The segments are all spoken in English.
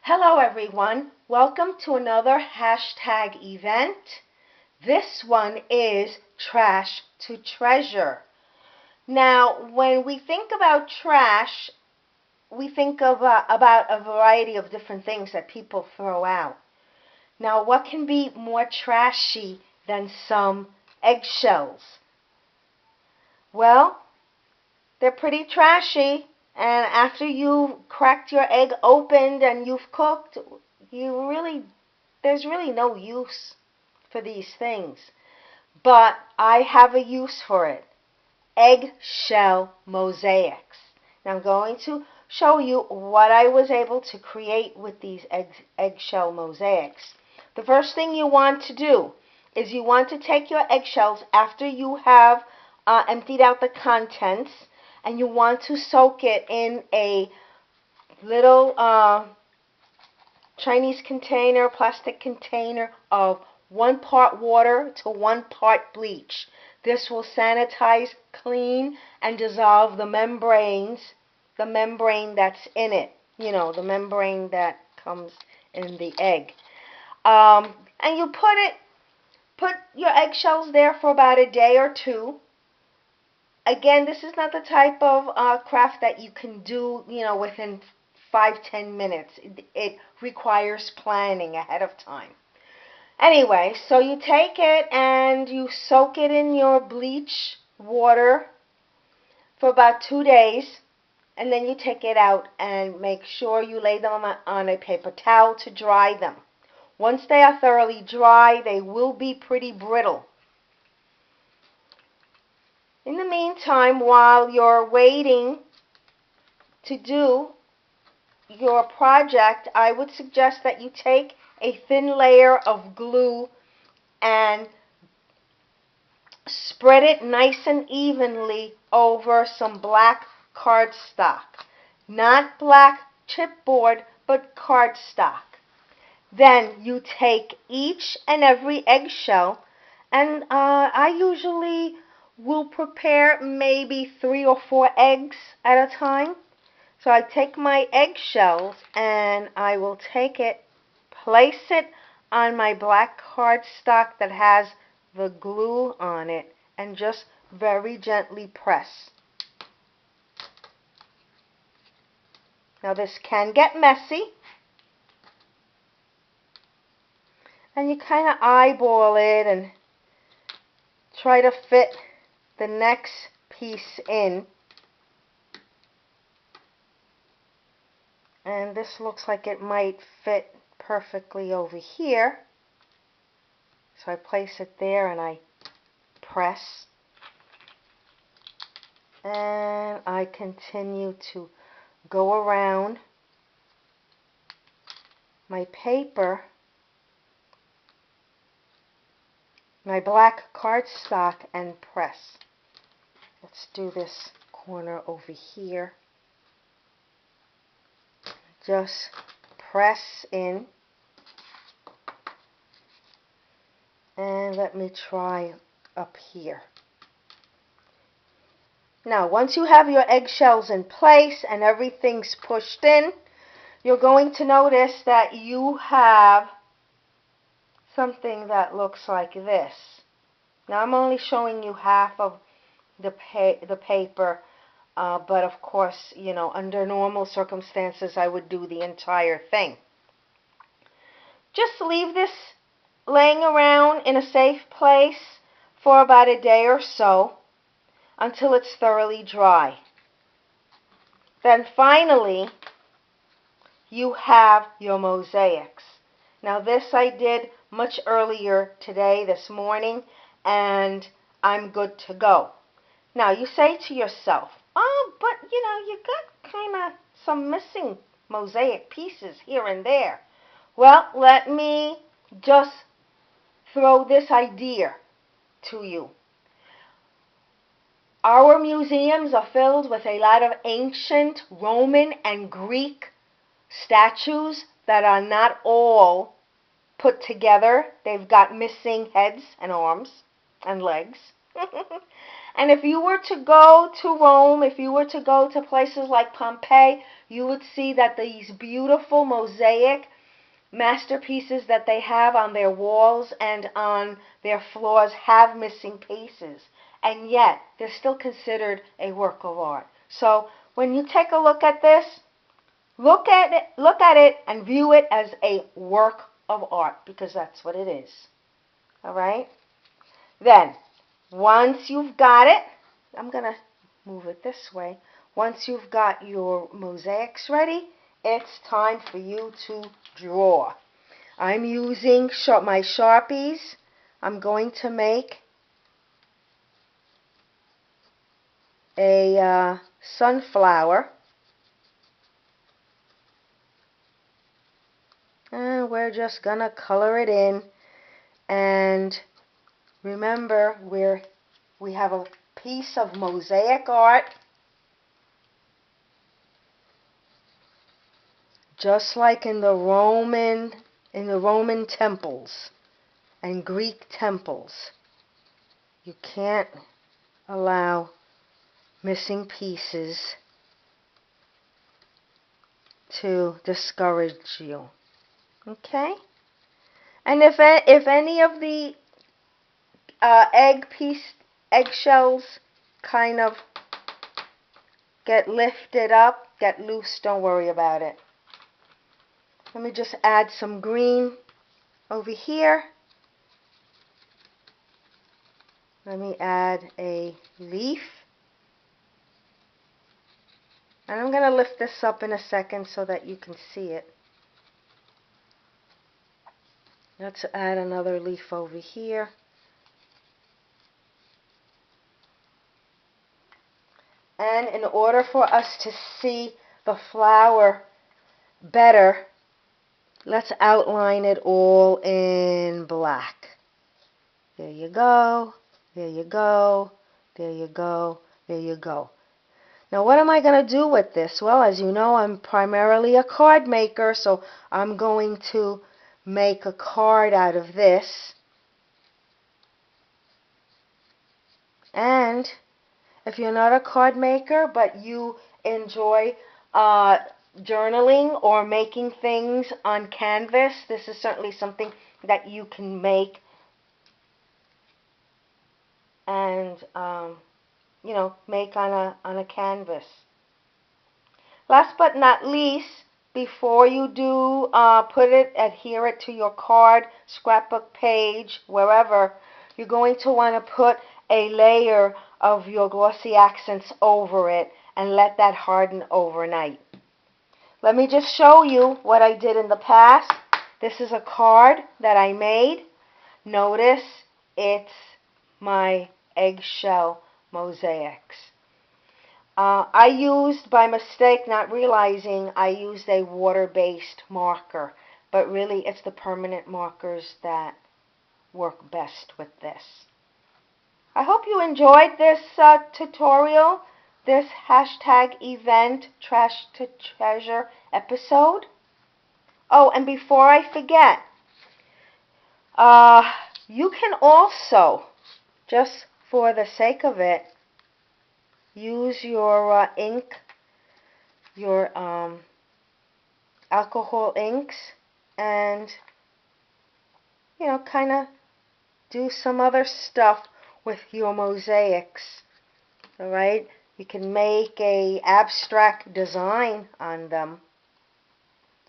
Hello everyone, welcome to another hashtag event. This one is trash to treasure. Now, when we think about trash, we think of about a variety of different things that people throw out. Now, what can be more trashy than some eggshells? Well, they're pretty trashy. And after you've cracked your egg open and you've cooked, there's really no use for these things. But I have a use for it. Eggshell mosaics. Now I'm going to show you what I was able to create with these eggshell mosaics. The first thing you want to do is you want to take your eggshells after you have emptied out the contents, and you want to soak it in a little Chinese container, plastic container of 1 part water to 1 part bleach. This will sanitize, clean, and dissolve the membrane that's in it. You know, the membrane that comes in the egg. And you put your eggshells there for about a day or two. Again, this is not the type of craft that you can do, within 5-10 minutes. It requires planning ahead of time. Anyway, so you take it and you soak it in your bleach water for about 2 days, and then you take it out and make sure you lay them on a paper towel to dry them. Once they are thoroughly dry, they will be pretty brittle. In the meantime, while you're waiting to do your project, I would suggest that you take a thin layer of glue and spread it nice and evenly over some black cardstock. Not black chipboard, but cardstock. Then you take each and every eggshell, and I usually will prepare maybe 3 or 4 eggs at a time. So I take my eggshells and I will take it, place it on my black cardstock that has the glue on it, and just very gently press. Now this can get messy, and you kind of eyeball it and try to fit the next piece in. And this looks like it might fit perfectly over here. So I place it there and I press. And I continue to go around my paper, my black cardstock, and press. Let's do this corner over here. Just press in. And let me try up here. Now, once you have your eggshells in place and everything's pushed in, you're going to notice that you have something that looks like this. Now, I'm only showing you half of the paper, but of course, under normal circumstances, I would do the entire thing. Just leave this laying around in a safe place for about a day or so until it's thoroughly dry. Then finally, you have your mosaics. Now this I did much earlier today, this morning, and I'm good to go. Now you say to yourself, oh, but you got kind of some missing mosaic pieces here and there. Well, let me just throw this idea to you. Our museums are filled with a lot of ancient Roman and Greek statues that are not all put together. They've got missing heads and arms and legs. And if you were to go to Rome, if you were to go to places like Pompeii, you would see that these beautiful mosaic masterpieces that they have on their walls and on their floors have missing pieces. And yet, they're still considered a work of art. So, when you take a look at this, look at it and view it as a work of art, because that's what it is. All right? Then, once you've got it, I'm going to move it this way. Once you've got your mosaics ready, it's time for you to draw. I'm using my Sharpies. I'm going to make a sunflower. And we're just going to color it in. And remember, we have a piece of mosaic art, just like in the Roman temples and Greek temples. You can't allow missing pieces to discourage you. Okay? And if any of the eggshells kind of get lifted up, get loose, don't worry about it. Let me just add some green over here. Let me add a leaf. And I'm going to lift this up in a second so that you can see it. Let's add another leaf over here. And in order for us to see the flower better, let's outline it all in black. There you go, there you go, there you go, there you go. Now what am I going to do with this? Well, as you know, I'm primarily a card maker, so I'm going to make a card out of this. And if you're not a card maker, but you enjoy journaling or making things on canvas, this is certainly something that you can make and make on a canvas. Last but not least, before you do adhere it to your card, scrapbook page, wherever, you're going to want to put a layer of your glossy accents over it and let that harden overnight. Let me just show you what I did in the past. This is a card that I made. Notice it's my eggshell mosaics. I used, by mistake, not realizing, I used a water-based marker, but really it's the permanent markers that work best with this. I hope you enjoyed this tutorial, this #event Trash to Treasure episode. Oh, and before I forget, you can also, just for the sake of it, use your ink, your alcohol inks, and kind of do some other stuff with your mosaics. All right, you can make a abstract design on them,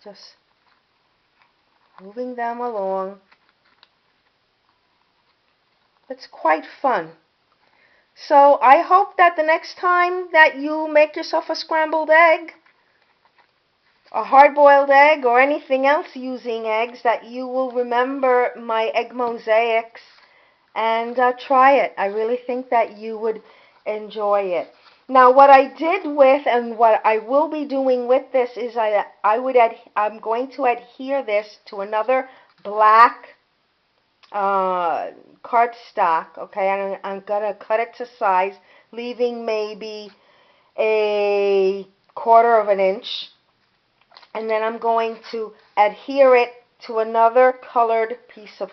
just moving them along. It's quite fun. So I hope that the next time that you make yourself a scrambled egg, a hard-boiled egg, or anything else using eggs, that you will remember my egg mosaics and try it. I really think that you would enjoy it. Now, what I did with, and what I will be doing with this, is I'm going to adhere this to another black cardstock, okay, and I'm going to cut it to size, leaving maybe a 1/4 of an inch, and then I'm going to adhere it to another colored piece of